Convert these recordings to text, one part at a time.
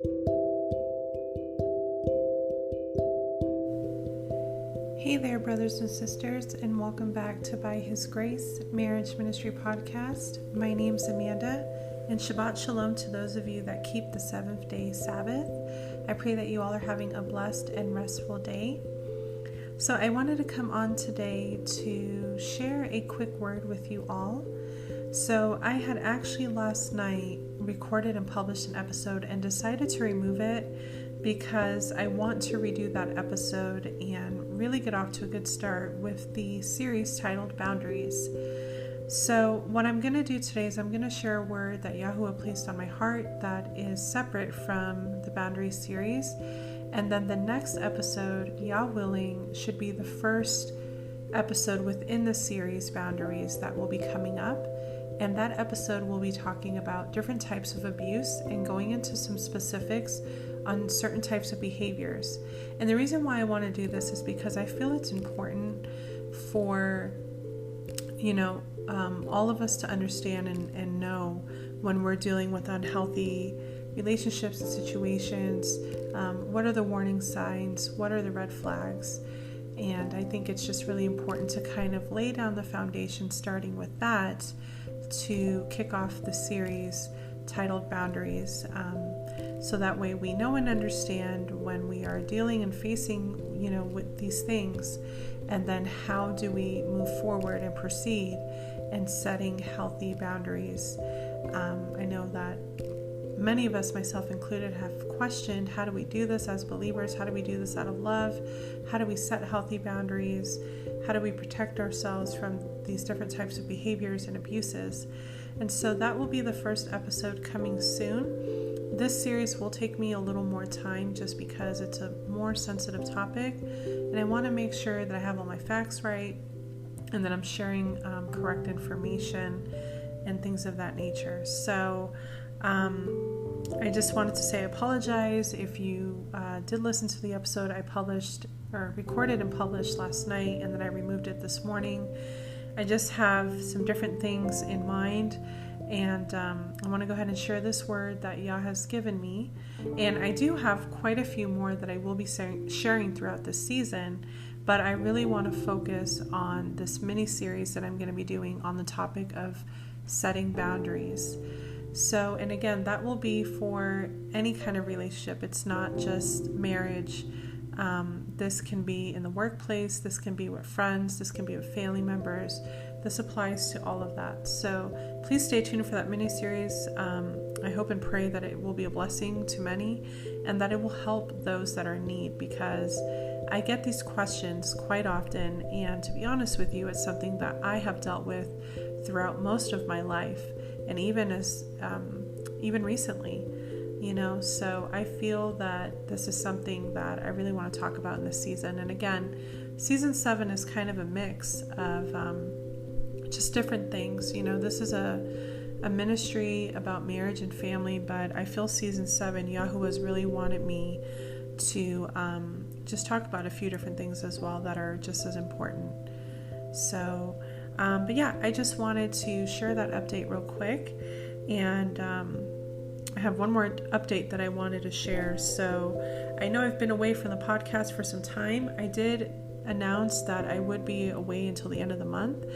Hey there, brothers and sisters, and welcome back to By His Grace Marriage Ministry Podcast. My name's Amanda, and Shabbat Shalom to those of you that keep the seventh-day Sabbath. I pray that you all are having a blessed and restful day. So I wanted to come on today to share a quick word with you all. So I had actually last night recorded and published an episode and decided to remove it because I want to redo that episode and really get off to a good start with the series titled Boundaries. So what I'm going to do today is I'm going to share a word that Yahuwah placed on my heart that is separate from the Boundaries series. And then the next episode, Yah willing, should be the first episode within the series Boundaries that will be coming up. And that episode will be talking about different types of abuse and going into some specifics on certain types of behaviors. And the reason why I want to do this is because I feel it's important for, all of us to understand and know when we're dealing with unhealthy relationships and situations. What are the warning signs? What are the red flags? And I think it's just really important to kind of lay down the foundation, starting with that, to kick off the series titled Boundaries. So that way we know and understand when we are dealing and facing, with these things, and then how do we move forward and proceed in setting healthy boundaries. I know that many of us, myself included, have questioned, how do we do this as believers? How do we do this out of love? How do we set healthy boundaries? How do we protect ourselves from these different types of behaviors and abuses? And so that will be the first episode coming soon. This series will take me a little more time just because it's a more sensitive topic, and I want to make sure that I have all my facts right and that I'm sharing correct information and things of that nature. So I just wanted to say I apologize if you did listen to the episode I recorded and published last night, and then I removed it this morning. I just have some different things in mind, and I want to go ahead and share this word that Yah has given me. And I do have quite a few more that I will be sharing throughout this season, but I really want to focus on this mini-series that I'm going to be doing on the topic of setting boundaries. So, and again, that will be for any kind of relationship. It's not just marriage. This can be in the workplace. This can be with friends. This can be with family members. This applies to all of that. So please stay tuned for that mini-series. I hope and pray that it will be a blessing to many and that it will help those that are in need, because I get these questions quite often, and to be honest with you, it's something that I have dealt with throughout most of my life, and even recently, so I feel that this is something that I really want to talk about in this season. And again, season 7 is kind of a mix of just different things. This is a ministry about marriage and family, but I feel season 7, Yahuwah has really wanted me to just talk about a few different things as well that are just as important. So, but yeah, I just wanted to share that update real quick. And I have one more update that I wanted to share. So I know I've been away from the podcast for some time. I did announce that I would be away until the end of the month.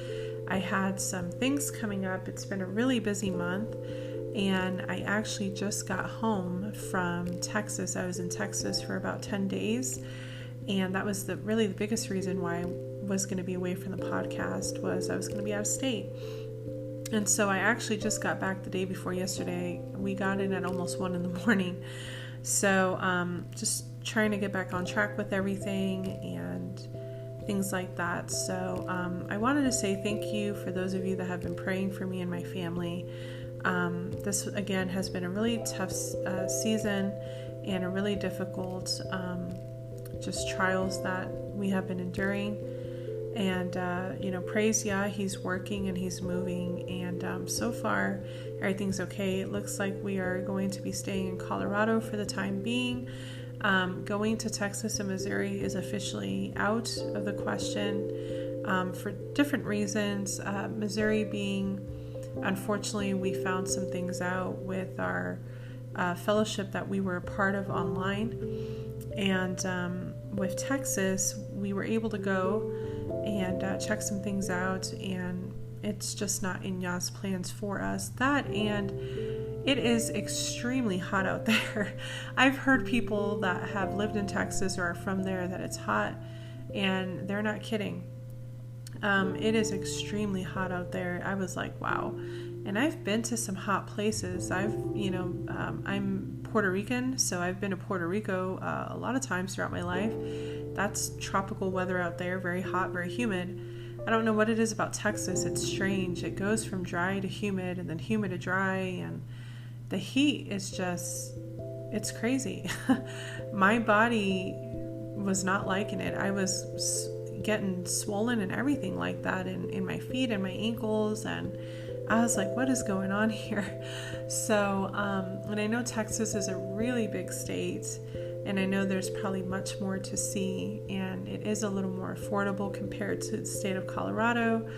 I had some things coming up. It's been a really busy month, and I actually just got home from Texas. I was in Texas for about 10 days, and that was really the biggest reason why I was going to be away from the podcast, was I was going to be out of state. And so I actually just got back the day before yesterday. We got in at almost 1 a.m. So just trying to get back on track with everything and things like that. So I wanted to say thank you for those of you that have been praying for me and my family. This, again, has been a really tough season and a really difficult just trials that we have been enduring. And, praise Yah, He's working and He's moving. And so far, everything's okay. It looks like we are going to be staying in Colorado for the time being. Going to Texas and Missouri is officially out of the question for different reasons. Missouri being, unfortunately, we found some things out with our fellowship that we were a part of online. And with Texas, we were able to go and check some things out, and it's just not in Yah's plans for us. That, and it is extremely hot out there. I've heard people that have lived in Texas or are from there that it's hot, and they're not kidding. It is extremely hot out there. I was like, wow. And I've been to some hot places. I'm Puerto Rican, so I've been to Puerto Rico a lot of times throughout my life. That's tropical weather out there, very hot, very humid. I don't know what it is about Texas. It's strange. It goes from dry to humid and then humid to dry, and the heat is just, it's crazy. My body was not liking it. I was getting swollen and everything like that in my feet and my ankles, and I was like, what is going on here? So, and I know Texas is a really big state, and I know there's probably much more to see, and it is a little more affordable compared to the state of Colorado.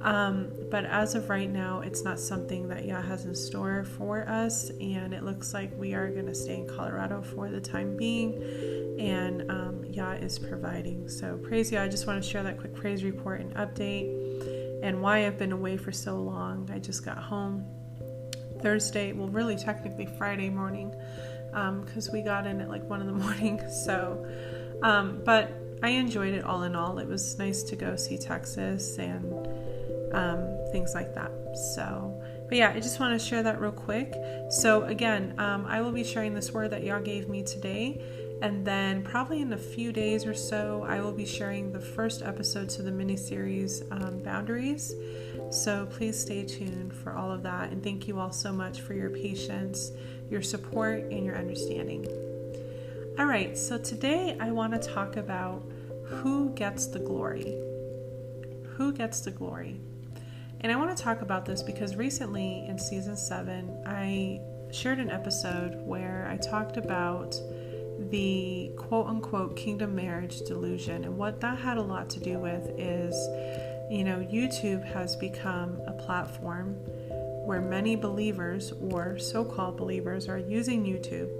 But as of right now, it's not something that Yah has in store for us, and it looks like we are going to stay in Colorado for the time being, and Yah is providing. So praise Yah. I just want to share that quick praise report and update, and why I've been away for so long. I just got home Thursday, well, really technically Friday morning, because we got in at like 1 a.m. So, but I enjoyed it all in all. It was nice to go see Texas and things like that. So, but yeah, I just want to share that real quick. So again, I will be sharing this word that Yah gave me today, and then probably in a few days or so, I will be sharing the first episode to the mini-series Boundaries. So please stay tuned for all of that, and thank you all so much for your patience, your support, and your understanding. All right, so today I want to talk about who gets the glory. Who gets the glory? And I want to talk about this because recently in season 7, I shared an episode where I talked about the quote-unquote kingdom marriage delusion, and what that had a lot to do with is, YouTube has become a platform where many believers or so-called believers are using YouTube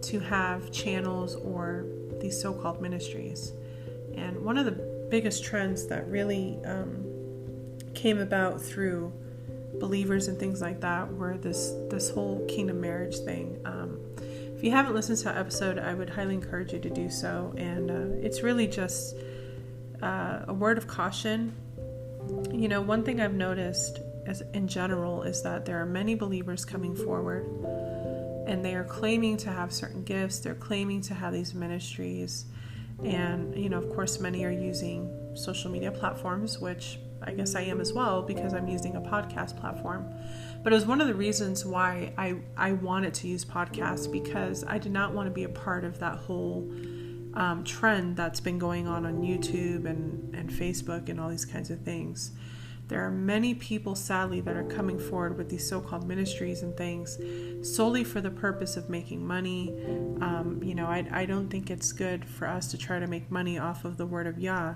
to have channels or these so-called ministries. And one of the biggest trends that really came about through believers and things like that were this whole kingdom marriage thing. If you haven't listened to that episode, I would highly encourage you to do so. And it's really just a word of caution. One thing I've noticed in general is that there are many believers coming forward, and they are claiming to have certain gifts. They're claiming to have these ministries. And, of course, many are using social media platforms, which I guess I am as well, because I'm using a podcast platform. But it was one of the reasons why I wanted to use podcasts, because I did not want to be a part of that whole trend that's been going on YouTube and Facebook and all these kinds of things. There are many people, sadly, that are coming forward with these so-called ministries and things solely for the purpose of making money. I don't think it's good for us to try to make money off of the word of Yah.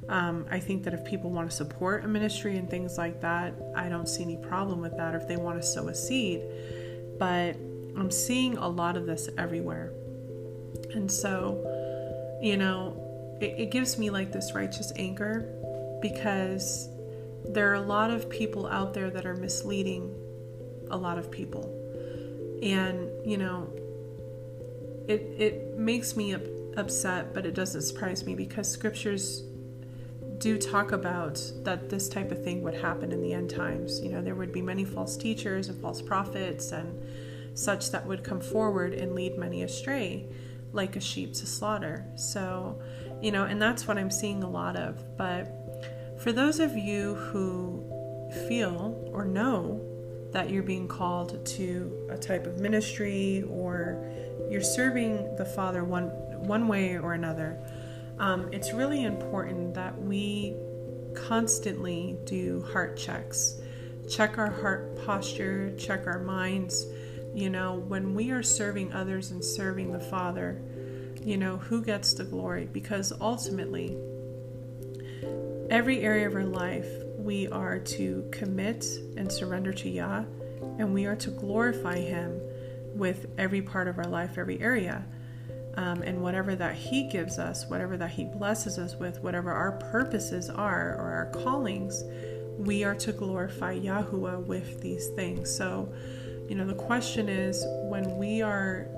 I think that if people want to support a ministry and things like that, I don't see any problem with that, or if they want to sow a seed. But I'm seeing a lot of this everywhere. And so, it gives me like this righteous anger, because there are a lot of people out there that are misleading a lot of people. And, it makes me upset, but it doesn't surprise me, because scriptures do talk about that this type of thing would happen in the end times. There would be many false teachers and false prophets and such that would come forward and lead many astray, like a sheep to slaughter. So, and that's what I'm seeing a lot of. But for those of you who feel or know that you're being called to a type of ministry, or you're serving the Father one way or another, it's really important that we constantly do heart checks. Check our heart posture, check our minds. When we are serving others and serving the Father, who gets the glory? Because ultimately, every area of our life, we are to commit and surrender to Yah, and we are to glorify Him with every part of our life, every area. And whatever that He gives us, whatever that He blesses us with, whatever our purposes are or our callings, we are to glorify Yahuwah with these things. So, the question is, when we are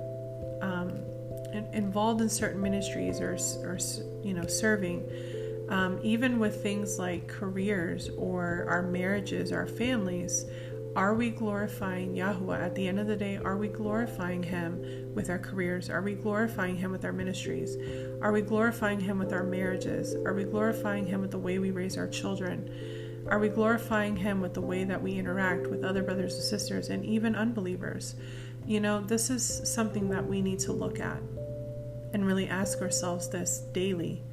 involved in certain ministries or serving, even with things like careers or our marriages, our families, are we glorifying Yahuwah? At the end of the day, are we glorifying Him with our careers? Are we glorifying Him with our ministries? Are we glorifying Him with our marriages? Are we glorifying Him with the way we raise our children? Are we glorifying Him with the way that we interact with other brothers and sisters and even unbelievers? This is something that we need to look at and really ask ourselves this daily.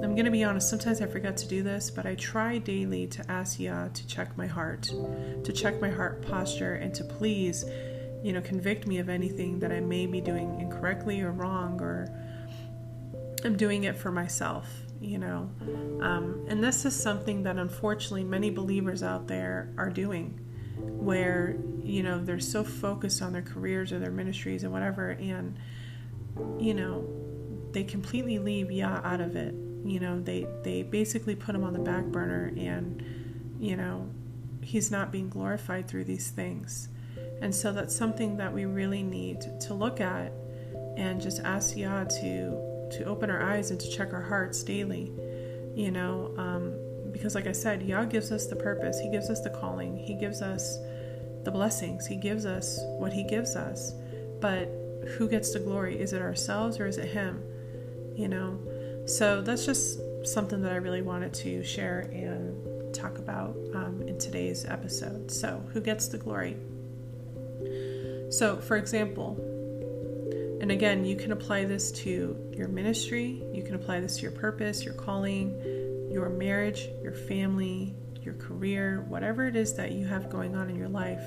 I'm going to be honest, sometimes I forget to do this, but I try daily to ask Yah to check my heart posture, and to please, convict me of anything that I may be doing incorrectly or wrong, or I'm doing it for myself, And this is something that unfortunately many believers out there are doing, where, they're so focused on their careers or their ministries and whatever, and, they completely leave Yah out of it. They basically put Him on the back burner, and, He's not being glorified through these things. And so that's something that we really need to look at and just ask Yah to open our eyes and to check our hearts daily, because like I said, Yah gives us the purpose. He gives us the calling. He gives us the blessings. He gives us what He gives us. But who gets the glory? Is it ourselves or is it Him? So that's just something that I really wanted to share and talk about in today's episode. So who gets the glory? So for example, and again, you can apply this to your ministry, you can apply this to your purpose, your calling, your marriage, your family, your career, whatever it is that you have going on in your life.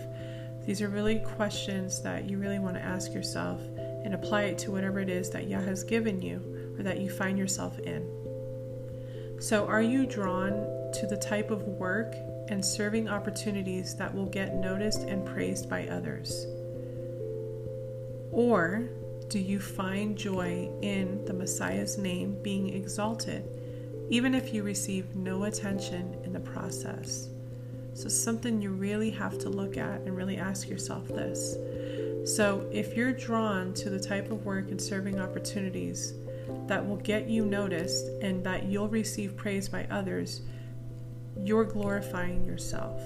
These are really questions that you really want to ask yourself and apply it to whatever it is that Yah has given you or that you find yourself in. So are you drawn to the type of work and serving opportunities that will get noticed and praised by others? Or do you find joy in the Messiah's name being exalted, even if you receive no attention in the process? So something you really have to look at and really ask yourself this. So if you're drawn to the type of work and serving opportunities that will get you noticed and that you'll receive praise by others, you're glorifying yourself.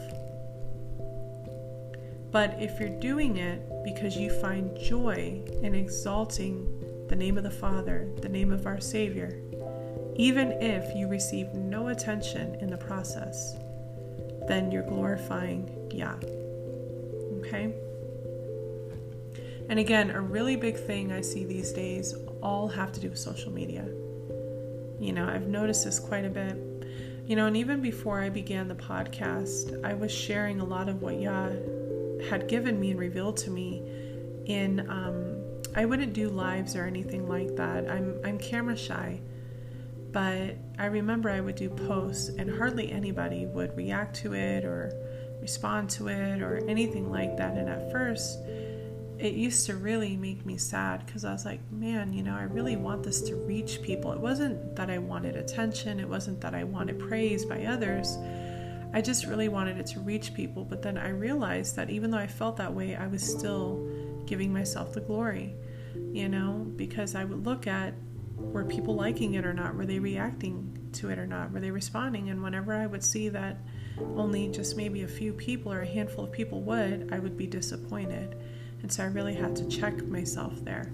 But if you're doing it because you find joy in exalting the name of the Father, the name of our Savior, even if you receive no attention in the process, then you're glorifying Yah. Okay? And again, a really big thing I see these days all have to do with social media. I've noticed this quite a bit. And even before I began the podcast, I was sharing a lot of what Yah had given me and revealed to me in, I wouldn't do lives or anything like that. I'm camera shy. But I remember I would do posts and hardly anybody would react to it or respond to it or anything like that. And at first, it used to really make me sad because I was like, man, I really want this to reach people. It wasn't that I wanted attention. It wasn't that I wanted praise by others. I just really wanted it to reach people. But then I realized that even though I felt that way, I was still giving myself the glory, because I would look at, were people liking it or not? Were they reacting to it or not? Were they responding? And whenever I would see that only just maybe a few people or a handful of people would, I would be disappointed. And so I really had to check myself there.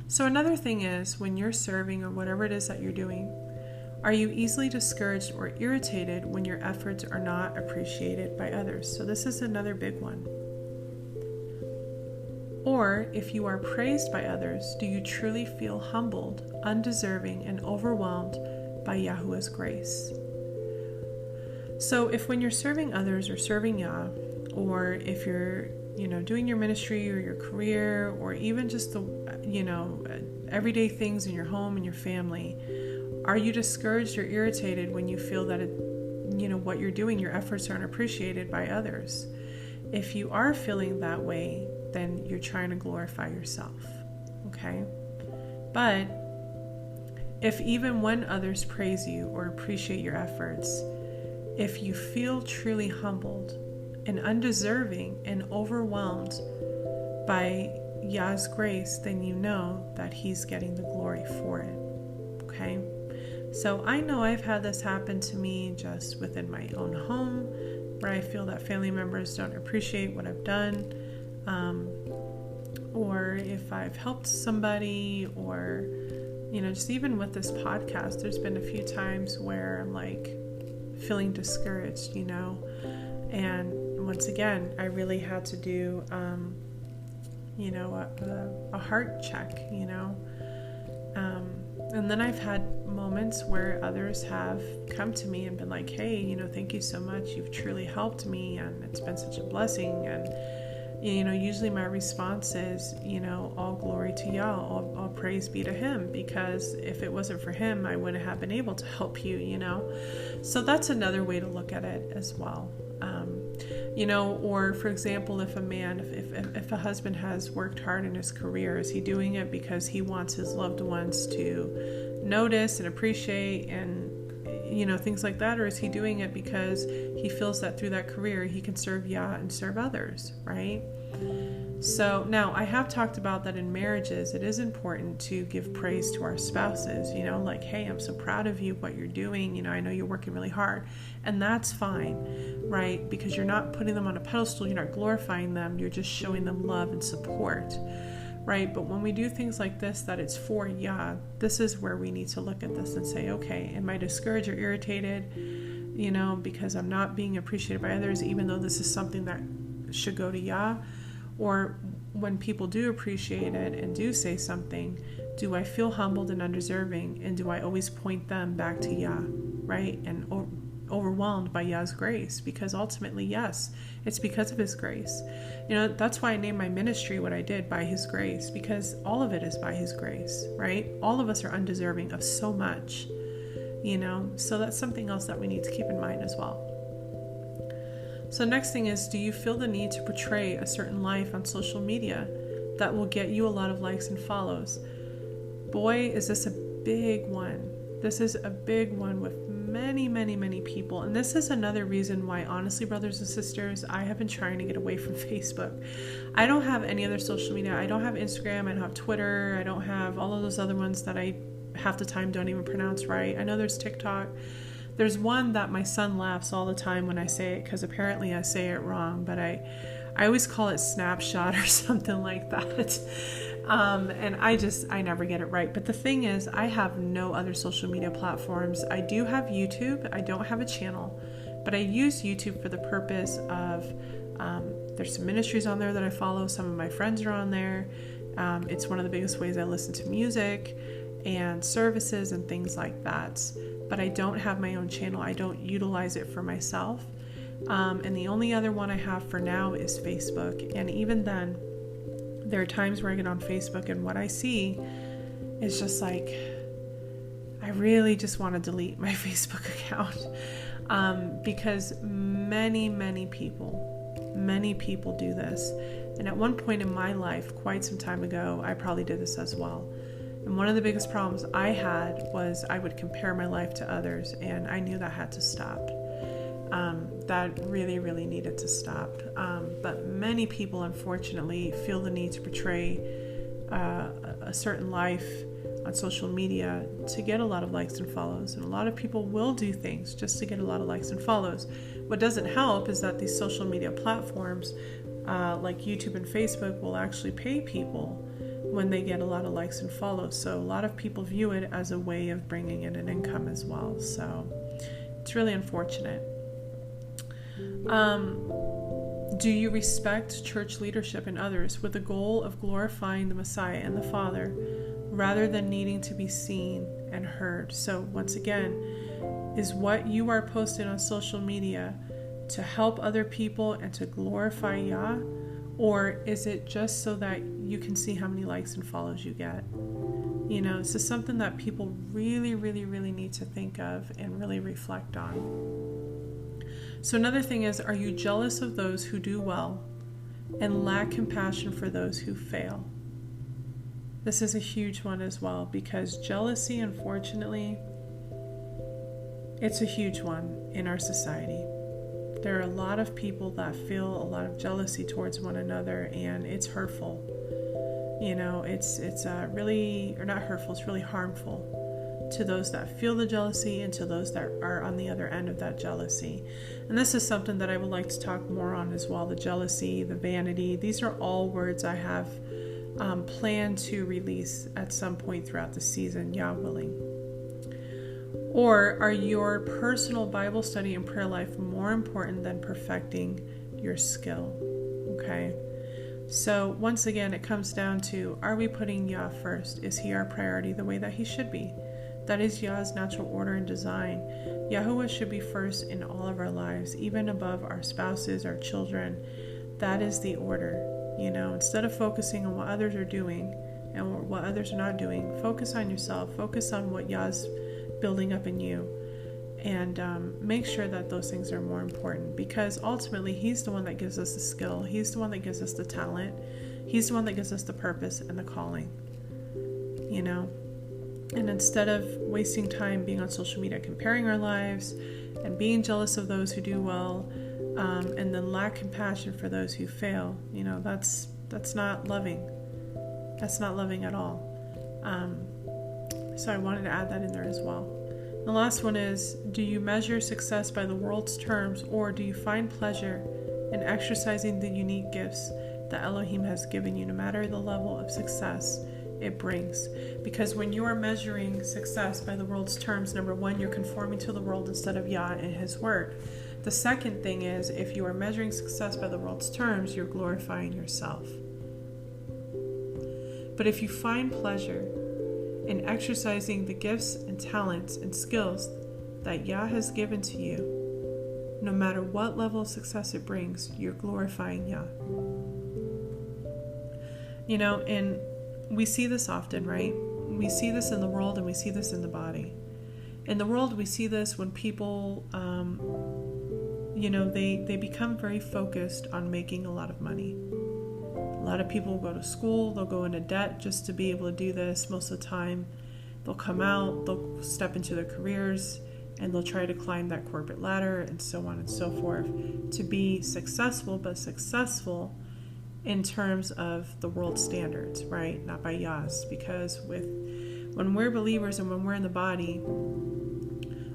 So another thing is, when you're serving or whatever it is that you're doing, are you easily discouraged or irritated when your efforts are not appreciated by others? So this is another big one. Or if you are praised by others, do you truly feel humbled, undeserving, and overwhelmed by Yahuwah's grace? So if when you're serving others or serving Yah, or if you're, doing your ministry or your career, or even just the, everyday things in your home and your family, are you discouraged or irritated when you feel that what you're doing, your efforts aren't appreciated by others? If you are feeling that way, then you're trying to glorify yourself, okay? But if even when others praise you or appreciate your efforts, if you feel truly humbled and undeserving and overwhelmed by Yah's grace, then you know that He's getting the glory for it, okay? So I know I've had this happen to me just within my own home, where I feel that family members don't appreciate what I've done, or if I've helped somebody, or, just even with this podcast, there's been a few times where I'm like feeling discouraged, and once again, I really had to do, a heart check, and then I've had moments where others have come to me and been like, hey, thank you so much. You've truly helped me, and it's been such a blessing. And, usually my response is, all glory to Yah, all praise be to Him, because if it wasn't for Him, I wouldn't have been able to help you, So that's another way to look at it as well. Or for example, if a husband has worked hard in his career, is he doing it because he wants his loved ones to notice and appreciate and, things like that? Or is he doing it because he feels that through that career, he can serve Yah and serve others, right? So now I have talked about that in marriages, it is important to give praise to our spouses, like, hey, I'm so proud of you, what you're doing. I know you're working really hard, and that's fine, right? Because you're not putting them on a pedestal. You're not glorifying them. You're just showing them love and support, right? But when we do things like this, that it's for Yah, this is where we need to look at this and say, okay, am I discouraged or irritated, because I'm not being appreciated by others, even though this is something that should go to Yah? Or when people do appreciate it and do say something, do I feel humbled and undeserving? And do I always point them back to Yah, right? And overwhelmed by Yah's grace? Because ultimately, yes, it's because of His grace. That's why I named my ministry what I did, By His Grace, because all of it is by His grace, right? All of us are undeserving of so much, So that's something else that we need to keep in mind as well. So next thing is, do you feel the need to portray a certain life on social media that will get you a lot of likes and follows? Boy, is this a big one. This is a big one with many, many, many people. And this is another reason why, honestly, brothers and sisters, I have been trying to get away from Facebook. I don't have any other social media. I don't have Instagram. I don't have Twitter. I don't have all of those other ones that I half the time don't even pronounce right. I know there's TikTok. There's one that my son laughs all the time when I say it, because apparently I say it wrong, but I always call it Snapshot or something like that. And I never get it right. But the thing is, I have no other social media platforms. I do have YouTube. I don't have a channel, but I use YouTube for the purpose of, there's some ministries on there that I follow. Some of my friends are on there. It's one of the biggest ways I listen to music and services and things like that. But I don't have my own channel. I don't utilize it for myself. And the only other one I have for now is Facebook. And even then, there are times where I get on Facebook and what I see is just like, I really just want to delete my Facebook account, because many people do this. And at one point in my life, quite some time ago, I probably did this as well. And one of the biggest problems I had was I would compare my life to others, and I knew that had to stop. That really needed to stop. But many people, unfortunately, feel the need to portray a certain life on social media to get a lot of likes and follows. And a lot of people will do things just to get a lot of likes and follows. What doesn't help is that these social media platforms, like YouTube and Facebook, will actually pay people when they get a lot of likes and follows. So a lot of people view it as a way of bringing in an income as well. So it's really unfortunate. Do you respect church leadership and others with the goal of glorifying the Messiah and the Father rather than needing to be seen and heard? So once again, is what you are posting on social media to help other people and to glorify Yah? Or is it just so that you can see how many likes and follows you get? This is something that people really need to think of and really reflect on. So another thing is, are you jealous of those who do well and lack compassion for those who fail? This is a huge one as well, because jealousy, unfortunately, it's a huge one in our society. There are a lot of people that feel a lot of jealousy towards one another, and it's hurtful. It's really, or not hurtful, it's really harmful to those that feel the jealousy and to those that are on the other end of that jealousy. And this is something that I would like to talk more on as well. The jealousy, the vanity, these are all words I have planned to release at some point throughout the season, Yah willing. Or are your personal Bible study and prayer life more important than perfecting your skill? Okay. So once again, it comes down to, are we putting Yah first? Is he our priority the way that he should be? That is Yah's natural order and design. Yahuwah should be first in all of our lives, even above our spouses, our children. That is the order. Instead of focusing on what others are doing and what others are not doing, focus on yourself. Focus on what Yah's building up in you. And make sure that those things are more important, because ultimately he's the one that gives us the skill. He's the one that gives us the talent. He's the one that gives us the purpose and the calling. And instead of wasting time being on social media comparing our lives and being jealous of those who do well, and then lack compassion for those who fail, that's not loving. That's not loving at all. So I wanted to add that in there as well. The last one is, do you measure success by the world's terms, or do you find pleasure in exercising the unique gifts that Elohim has given you, no matter the level of success it brings? Because when you are measuring success by the world's terms, number one, you're conforming to the world instead of Yah and his word. The second thing is, if you are measuring success by the world's terms, you're glorifying yourself. But if you find pleasure in exercising the gifts and talents and skills that Yah has given to you, no matter what level of success it brings, you're glorifying Yah. And we see this often, right? We see this in the world and we see this in the body. In the world, we see this when people, they become very focused on making a lot of money. A lot of people go to school, they'll go into debt just to be able to do this. Most of the time, they'll come out, they'll step into their careers, and they'll try to climb that corporate ladder and so on and so forth to be successful, but successful in terms of the world standards, right? Not by Yah's, because when we're believers and when we're in the body,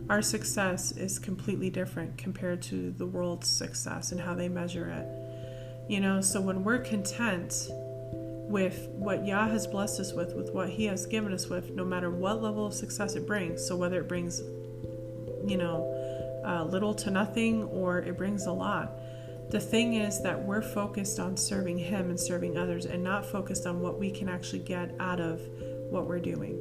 our success is completely different compared to the world's success and how they measure it. So when we're content with what Yah has blessed us with what he has given us with, no matter what level of success it brings, so whether it brings, little to nothing or it brings a lot, the thing is that we're focused on serving him and serving others, and not focused on what we can actually get out of what we're doing.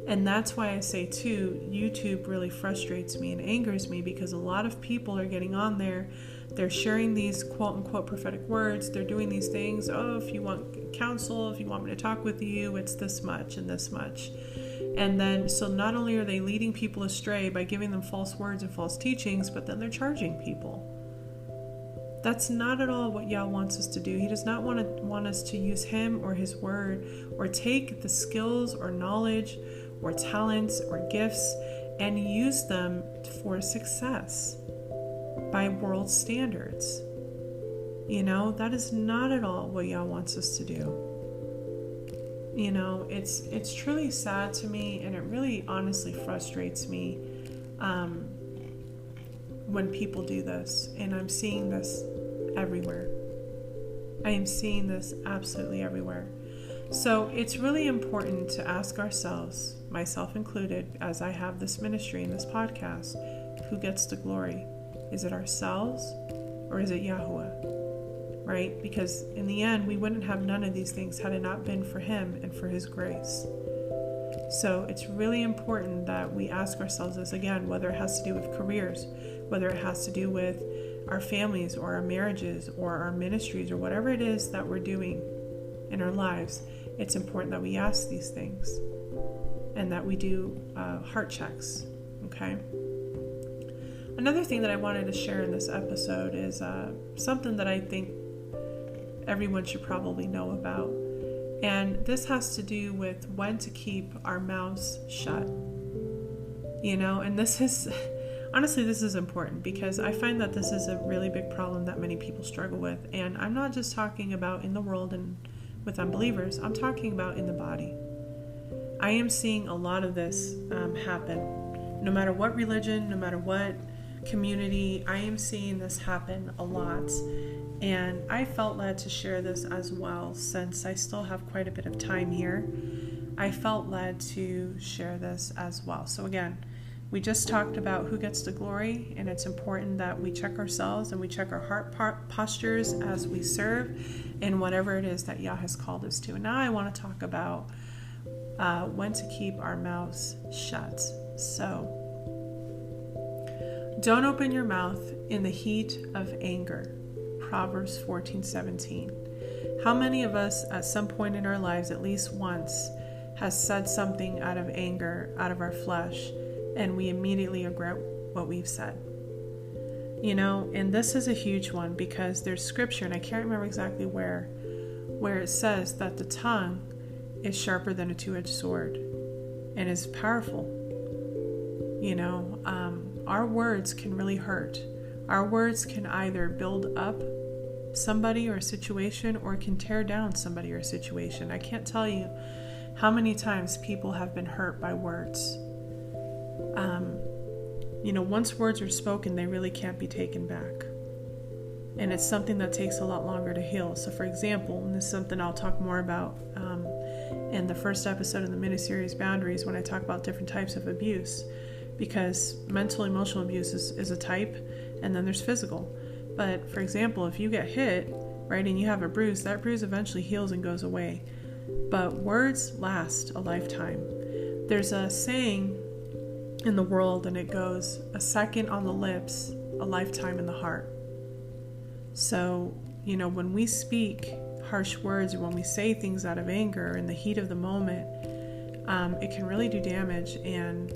And that's why I say too, YouTube really frustrates me and angers me, because a lot of people are getting on there, they're sharing these quote unquote prophetic words, they're doing these things, if you want counsel, if you want me to talk with you, it's this much and this much. And then, so not only are they leading people astray by giving them false words and false teachings, but then they're charging people. That's not at all what Yah wants us to do. He does not want us to use him or his word, or take the skills or knowledge or talents or gifts and use them for success by world standards. That is not at all what Yah wants us to do. It's truly sad to me, and it really honestly frustrates me when people do this, and I'm seeing this everywhere. I am seeing this absolutely everywhere. So it's really important to ask ourselves, myself included, as I have this ministry and this podcast, who gets the glory? Is it ourselves or is it Yahuwah? Right? Because in the end, we wouldn't have none of these things had it not been for him and for his grace. So it's really important that we ask ourselves this again, whether it has to do with careers, whether it has to do with our families or our marriages or our ministries or whatever it is that we're doing in our lives. It's important that we ask these things and that we do heart checks, okay? Another thing that I wanted to share in this episode is something that I think everyone should probably know about. And this has to do with when to keep our mouths shut. And this is, honestly, this is important because I find that this is a really big problem that many people struggle with. And I'm not just talking about in the world and with unbelievers, I'm talking about in the body. I am seeing a lot of this happen. No matter what religion, no matter what community, I am seeing this happen a lot. And I felt led to share this as well, since I still have quite a bit of time here. I felt led to share this as well. So again, we just talked about who gets the glory, and it's important that we check ourselves and we check our heart postures as we serve in whatever it is that Yah has called us to. And now I want to talk about when to keep our mouths shut. So, don't open your mouth in the heat of anger. Proverbs 14:17. How many of us at some point in our lives, at least once, has said something out of anger, out of our flesh, and we immediately regret what we've said? And this is a huge one because there's scripture, and I can't remember exactly where it says that the tongue is sharper than a two-edged sword and is powerful. Our words can really hurt. Our words can either build up somebody or a situation, or can tear down somebody or a situation. I can't tell you how many times people have been hurt by words. Once words are spoken, they really can't be taken back. And it's something that takes a lot longer to heal. So for example, and this is something I'll talk more about in the first episode of the mini-series Boundaries, when I talk about different types of abuse, because mental emotional abuse is a type, and then there's physical. But for example, if you get hit, right, and you have a bruise, that bruise eventually heals and goes away. But words last a lifetime. There's a saying in the world, and it goes, a second on the lips, a lifetime in the heart. So, when we speak harsh words, or when we say things out of anger in the heat of the moment, it can really do damage. And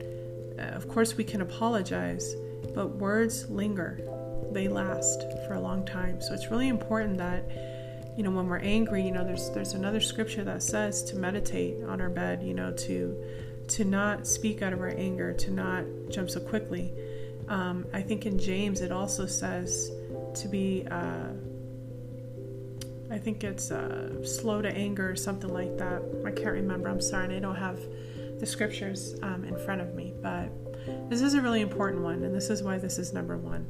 of course we can apologize, but words linger. They last for a long time. So it's really important that, when we're angry, there's another scripture that says to meditate on our bed, to not speak out of our anger, to not jump so quickly. I think in James it also says to be, I think it's slow to anger or something like that. I can't remember. I'm sorry, and I don't have the scriptures in front of me. But this is a really important one, and this is why this is number one.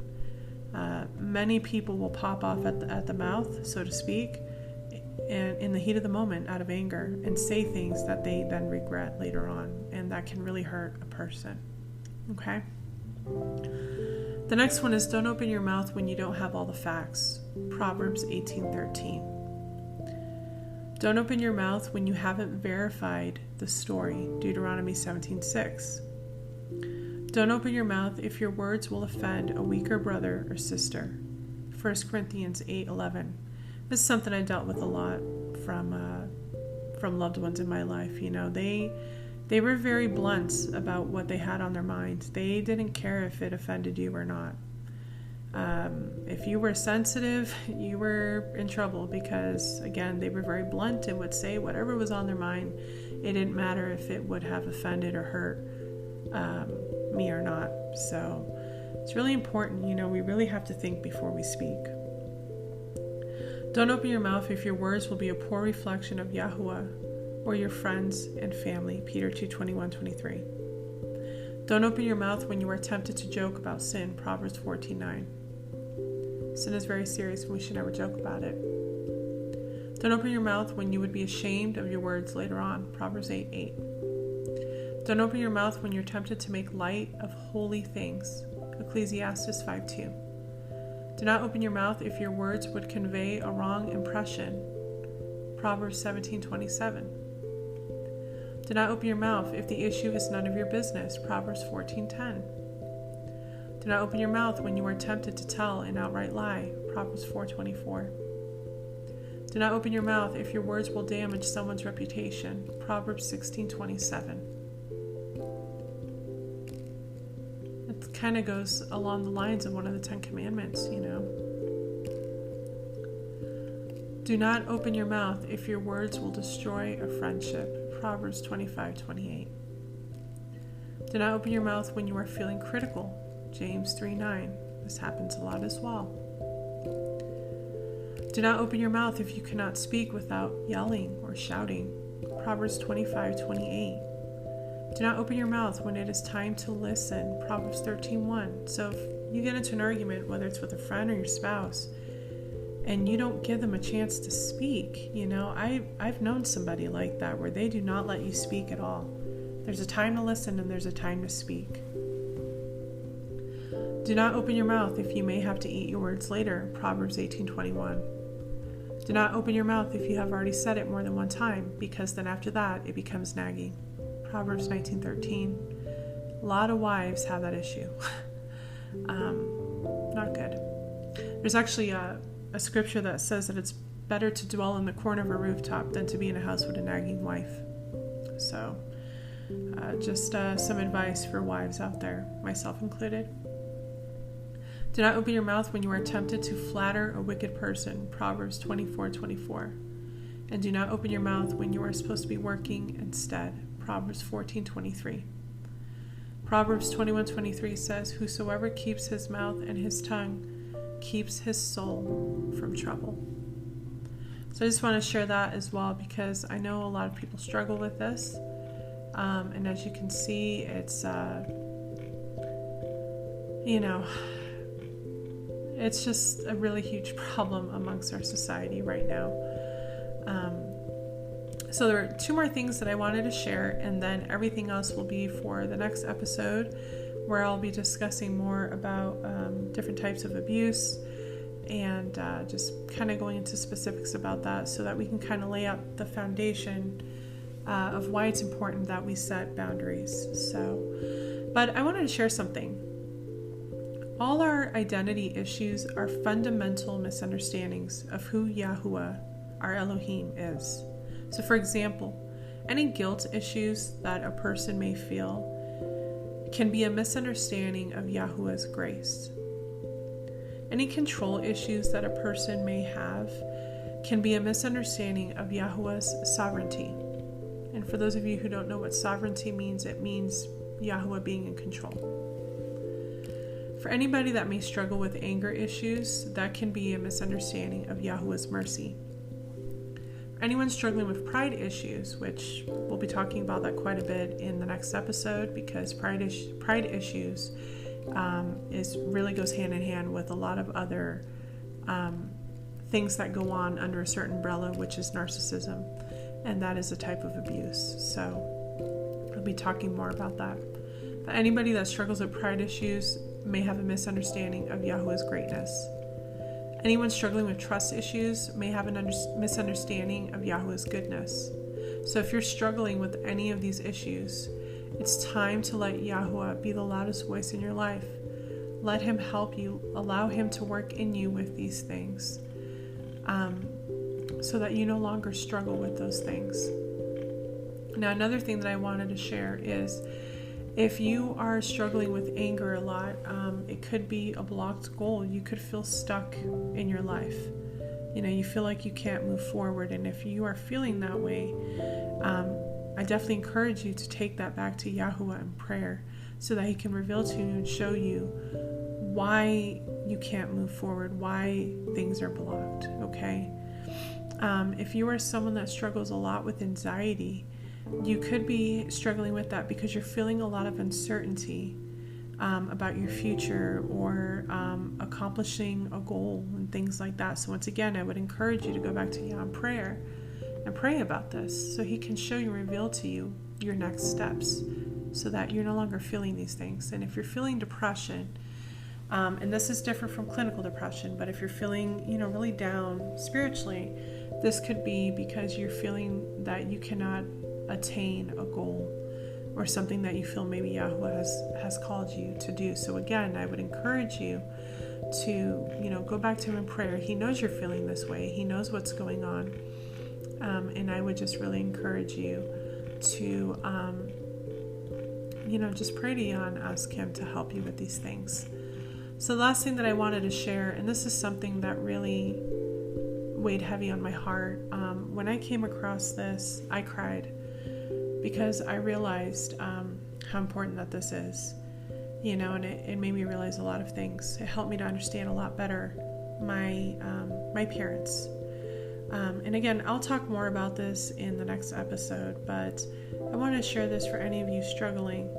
Many people will pop off at the mouth, so to speak, and in the heat of the moment out of anger, and say things that they then regret later on, and that can really hurt a person. Okay? The next one is don't open your mouth when you don't have all the facts. Proverbs 18:13. Don't open your mouth when you haven't verified the story. Deuteronomy 17:6. Don't open your mouth if your words will offend a weaker brother or sister. 1 Corinthians 8:11. This is something I dealt with a lot from loved ones in my life. They were very blunt about what they had on their mind. They didn't care if it offended you or not. If you were sensitive, you were in trouble because, again, they were very blunt and would say whatever was on their mind. It didn't matter if it would have offended or hurt me or not. So it's really important, we really have to think before we speak. Don't open your mouth if your words will be a poor reflection of Yahuwah or your friends and family. Peter 2:21-23. Don't open your mouth when you are tempted to joke about sin. Proverbs 14:9. Sin is very serious and we should never joke about it. Don't open your mouth when you would be ashamed of your words later on. Proverbs 8:8. Don't open your mouth when you're tempted to make light of holy things. Ecclesiastes 5:2. Do not open your mouth if your words would convey a wrong impression. Proverbs 17:27. Do not open your mouth if the issue is none of your business. Proverbs 14:10. Do not open your mouth when you are tempted to tell an outright lie. Proverbs 4:24. Do not open your mouth if your words will damage someone's reputation. Proverbs 16:27. kind of goes along the lines of one of the 10 Commandments, Do not open your mouth if your words will destroy a friendship. Proverbs 25:28. Do not open your mouth when you are feeling critical. James 3:9. This happens a lot as well. Do not open your mouth if you cannot speak without yelling or shouting. Proverbs 25:28. Do not open your mouth when it is time to listen. Proverbs 13:1. So if you get into an argument, whether it's with a friend or your spouse, and you don't give them a chance to speak, I've known somebody like that where they do not let you speak at all. There's a time to listen and there's a time to speak. Do not open your mouth if you may have to eat your words later. Proverbs 18:21. Do not open your mouth if you have already said it more than one time, because then after that it becomes nagging. Proverbs 19:13. A lot of wives have that issue. Not good. There's actually a scripture that says that it's better to dwell in the corner of a rooftop than to be in a house with a nagging wife. So just some advice for wives out there, myself included. Do not open your mouth when you are tempted to flatter a wicked person. Proverbs 24:24. And do not open your mouth when you are supposed to be working instead. Proverbs 14:23. Proverbs 21:23 says, Whosoever keeps his mouth and his tongue keeps his soul from trouble. So I just want to share that as well, because I know a lot of people struggle with this. And as you can see, it's, it's just a really huge problem amongst our society right now. So there are 2 more things that I wanted to share, and then everything else will be for the next episode, where I'll be discussing more about different types of abuse and just kind of going into specifics about that, so that we can kind of lay out the foundation of why it's important that we set boundaries. But I wanted to share something. All our identity issues are fundamental misunderstandings of who Yahuwah, our Elohim, is. So for example, any guilt issues that a person may feel can be a misunderstanding of Yahuwah's grace. Any control issues that a person may have can be a misunderstanding of Yahuwah's sovereignty. And for those of you who don't know what sovereignty means, it means Yahuwah being in control. For anybody that may struggle with anger issues, that can be a misunderstanding of Yahuwah's mercy. For anyone struggling with pride issues, which we'll be talking about that quite a bit in the next episode, because pride issues really goes hand in hand with a lot of other things that go on under a certain umbrella, which is narcissism, and that is a type of abuse. So we'll be talking more about that. But anybody that struggles with pride issues may have a misunderstanding of Yahuwah's greatness. Anyone struggling with trust issues may have a misunderstanding of Yahuwah's goodness. So if you're struggling with any of these issues, it's time to let Yahuwah be the loudest voice in your life. Let him help you. Allow him to work in you with these things, so that you no longer struggle with those things. Now, another thing that I wanted to share is, if you are struggling with anger a lot, it could be a blocked goal. You could feel stuck in your life. You feel like you can't move forward. And if you are feeling that way, I definitely encourage you to take that back to Yahuwah in prayer, so that he can reveal to you and show you why you can't move forward, why things are blocked, okay? If you are someone that struggles a lot with anxiety, you could be struggling with that because you're feeling a lot of uncertainty about your future, or accomplishing a goal and things like that. So once again, I would encourage you to go back to Yah in prayer and pray about this, so he can show you and reveal to you your next steps, so that you're no longer feeling these things. And if you're feeling depression, and this is different from clinical depression, but if you're feeling, really down spiritually, this could be because you're feeling that you cannot attain a goal or something that you feel maybe Yahuwah has called you to do. So again, I would encourage you to, go back to him in prayer. He knows you're feeling this way. He knows what's going on. And I would just really encourage you to, just pray to Jan, ask him to help you with these things. So the last thing that I wanted to share, and this is something that really weighed heavy on my heart. When I came across this, I cried because I realized how important that this is, and it made me realize a lot of things. It helped me to understand a lot better my parents. And again, I'll talk more about this in the next episode, but I want to share this for any of you struggling.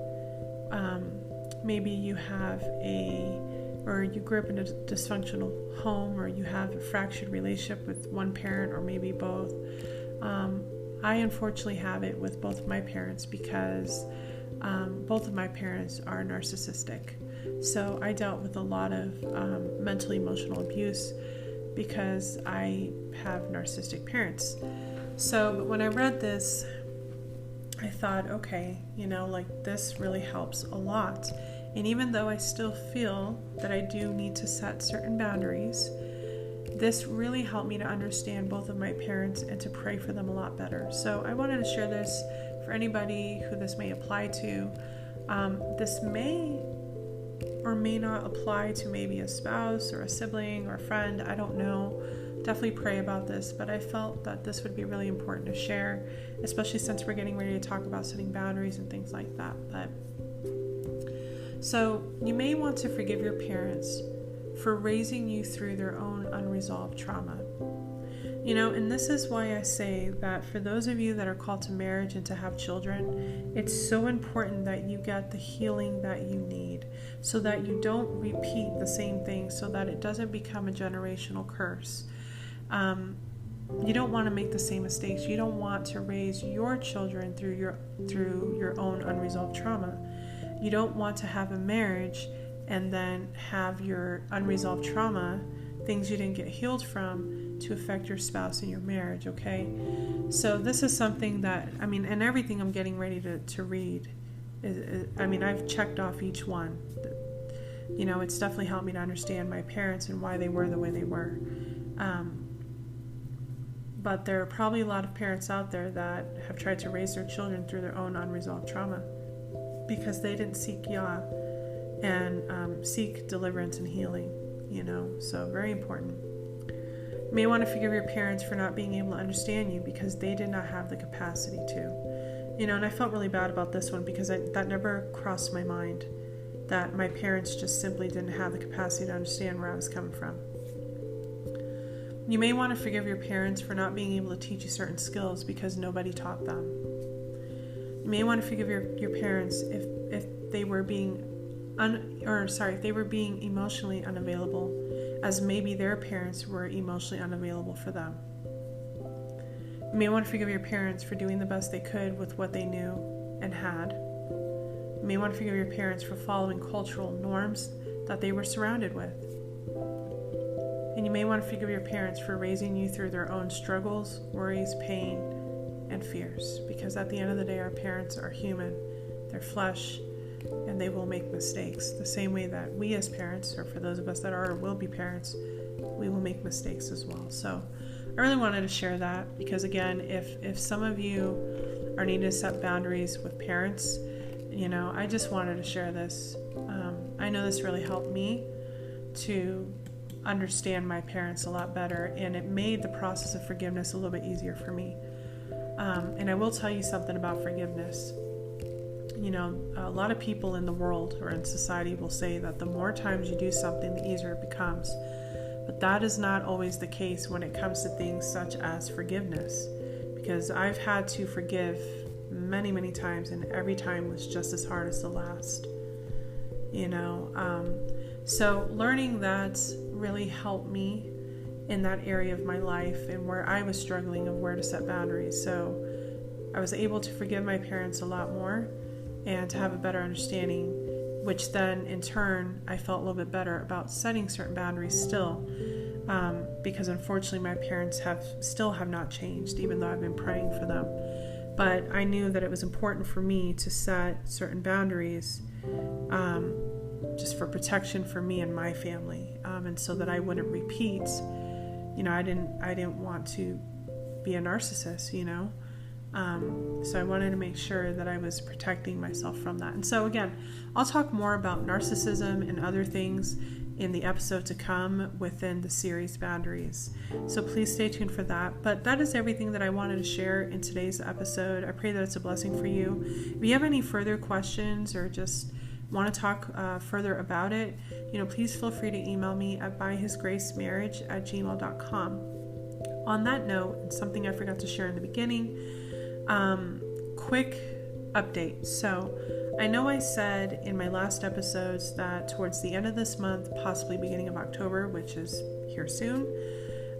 Maybe you have or you grew up in a dysfunctional home, or you have a fractured relationship with one parent, or maybe both. I unfortunately have it with both of my parents because both of my parents are narcissistic. So I dealt with a lot of mental emotional abuse because I have narcissistic parents. So when I read this, I thought, okay, this really helps a lot. And even though I still feel that I do need to set certain boundaries, this really helped me to understand both of my parents and to pray for them a lot better. So I wanted to share this for anybody who this may apply to. This may or may not apply to maybe a spouse or a sibling or a friend. I don't know. Definitely pray about this, but I felt that this would be really important to share, especially since we're getting ready to talk about setting boundaries and things like that. So you may want to forgive your parents for raising you through their own unresolved trauma. And this is why I say that for those of you that are called to marriage and to have children, it's so important that you get the healing that you need so that you don't repeat the same thing, so that it doesn't become a generational curse. You don't want to make the same mistakes. You don't want to raise your children through your own unresolved trauma. You don't want to have a marriage and then have your unresolved trauma, things you didn't get healed from, to affect your spouse in your marriage, okay? So this is something that, and everything I'm getting ready to read, I've checked off each one. It's definitely helped me to understand my parents and why they were the way they were. But there are probably a lot of parents out there that have tried to raise their children through their own unresolved trauma because they didn't seek Yah and seek deliverance and healing, so very important. You may want to forgive your parents for not being able to understand you because they did not have the capacity to. And I felt really bad about this one because that never crossed my mind, that my parents just simply didn't have the capacity to understand where I was coming from. You may want to forgive your parents for not being able to teach you certain skills because nobody taught them. You may want to forgive your parents if they were being if they were being emotionally unavailable, as maybe their parents were emotionally unavailable for them. You may want to forgive your parents for doing the best they could with what they knew and had. You may want to forgive your parents for following cultural norms that they were surrounded with. And you may want to forgive your parents for raising you through their own struggles, worries, pain, and fears. Because at the end of the day, our parents are human. They're flesh, and they will make mistakes. The same way that we as parents, or for those of us that are or will be parents, we will make mistakes as well. So I really wanted to share that because, again, if some of you are needing to set boundaries with parents, I just wanted to share this. I know this really helped me to understand my parents a lot better, and it made the process of forgiveness a little bit easier for me. And I will tell you something about forgiveness. A lot of people in the world or in society will say that the more times you do something, the easier it becomes. But that is not always the case when it comes to things such as forgiveness, because I've had to forgive many, many times, and every time was just as hard as the last. So learning that really helped me in that area of my life and where I was struggling of where to set boundaries. So I was able to forgive my parents a lot more and to have a better understanding, which then in turn I felt a little bit better about setting certain boundaries still, because unfortunately my parents still have not changed, even though I've been praying for them. But I knew that it was important for me to set certain boundaries just for protection for me and my family, and so that I wouldn't repeat. I didn't want to be a narcissist, So I wanted to make sure that I was protecting myself from that. And so again, I'll talk more about narcissism and other things in the episode to come within the series Boundaries. So please stay tuned for that. But that is everything that I wanted to share in today's episode. I pray that it's a blessing for you. If you have any further questions or just want to talk further about it, please feel free to email me at byhisgracemarriage@gmail.com. On that note, and something I forgot to share in the beginning, quick update. So I know I said in my last episodes that towards the end of this month, possibly beginning of October, which is here soon,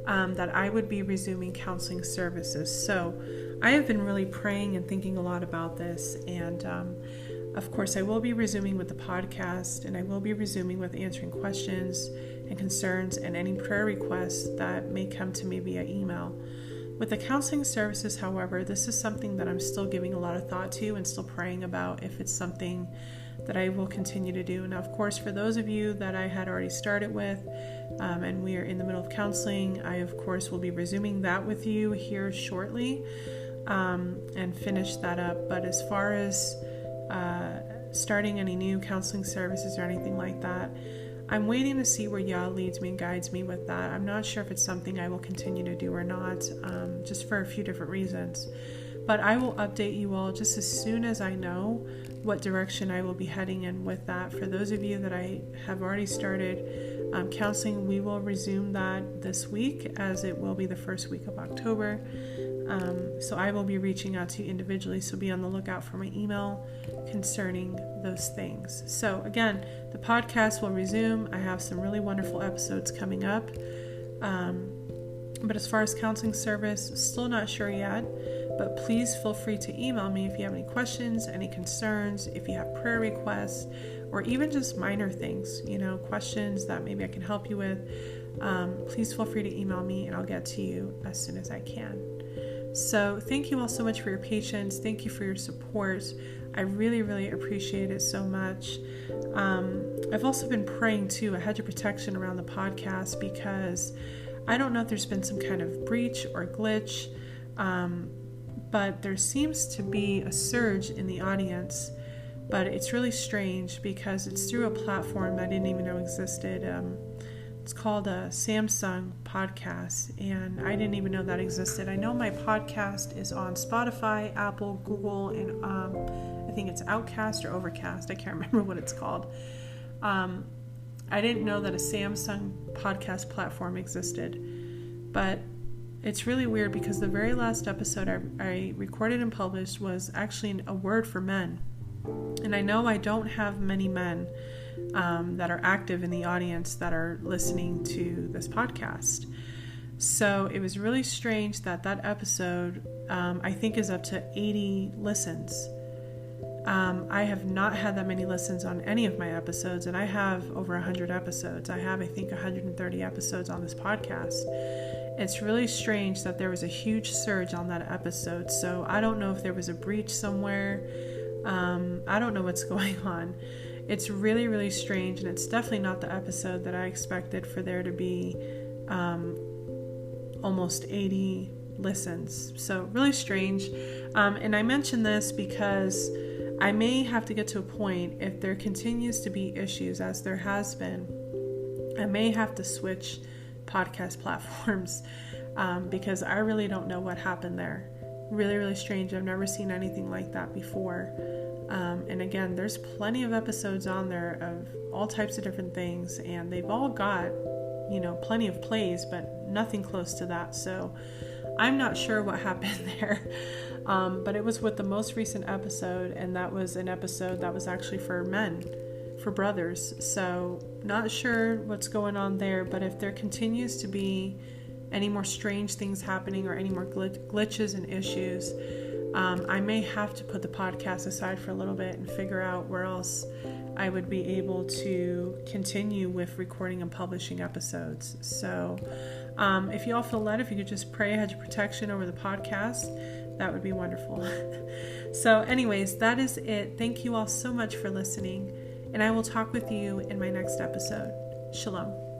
that I would be resuming counseling services. So I have been really praying and thinking a lot about this, and of course I will be resuming with the podcast, and I will be resuming with answering questions and concerns and any prayer requests that may come to me via email. With the counseling services, however, this is something that I'm still giving a lot of thought to and still praying about if it's something that I will continue to do. Now, of course, for those of you that I had already started with and we are in the middle of counseling, I, of course, will be resuming that with you here shortly and finish that up. But as far as starting any new counseling services or anything like that, I'm waiting to see where Yah leads me and guides me with that. I'm not sure if it's something I will continue to do or not, just for a few different reasons. But I will update you all just as soon as I know what direction I will be heading in with that. For those of you that I have already started counseling, we will resume that this week, as it will be the first week of October. So I will be reaching out to you individually, so be on the lookout for my email concerning those things. So again, the podcast will resume. I have some really wonderful episodes coming up. But as far as counseling service, still not sure yet. But please feel free to email me if you have any questions, any concerns, if you have prayer requests, or even just minor things, questions that maybe I can help you with. Please feel free to email me and I'll get to you as soon as I can. So thank you all so much for your patience. Thank you for your support. I really, really appreciate it so much. I've also been praying too, a hedge of protection around the podcast, because I don't know if there's been some kind of breach or glitch, but there seems to be a surge in the audience. But it's really strange because it's through a platform I didn't even know existed. It's called a Samsung podcast, and I didn't even know that existed. I know my podcast is on Spotify, Apple, Google, and I think it's Outcast or Overcast. I can't remember what it's called. I didn't know that a Samsung podcast platform existed, but it's really weird because the very last episode I recorded and published was actually a word for men. And I know I don't have many men that are active in the audience that are listening to this podcast. So it was really strange that episode, I think, is up to 80 listens. I have not had that many listens on any of my episodes, and I have over 100 episodes. I have, I think, 130 episodes on this podcast. It's really strange that there was a huge surge on that episode. So I don't know if there was a breach somewhere. I don't know what's going on. It's really, really strange, and it's definitely not the episode that I expected for there to be almost 80 listens. So really strange. And I mention this because I may have to get to a point, if there continues to be issues, as there has been, I may have to switch podcast platforms because I really don't know what happened there. Really, really strange. I've never seen anything like that before. And again, there's plenty of episodes on there of all types of different things, and they've all got, plenty of plays, but nothing close to that. So I'm not sure what happened there. But it was with the most recent episode, and that was an episode that was actually for men, for brothers. So not sure what's going on there, but if there continues to be any more strange things happening or any more glitches and issues, I may have to put the podcast aside for a little bit and figure out where else I would be able to continue with recording and publishing episodes. So if you all feel led, if you could just pray a hedge of protection over the podcast, that would be wonderful. So anyways, that is it. Thank you all so much for listening, and I will talk with you in my next episode. Shalom.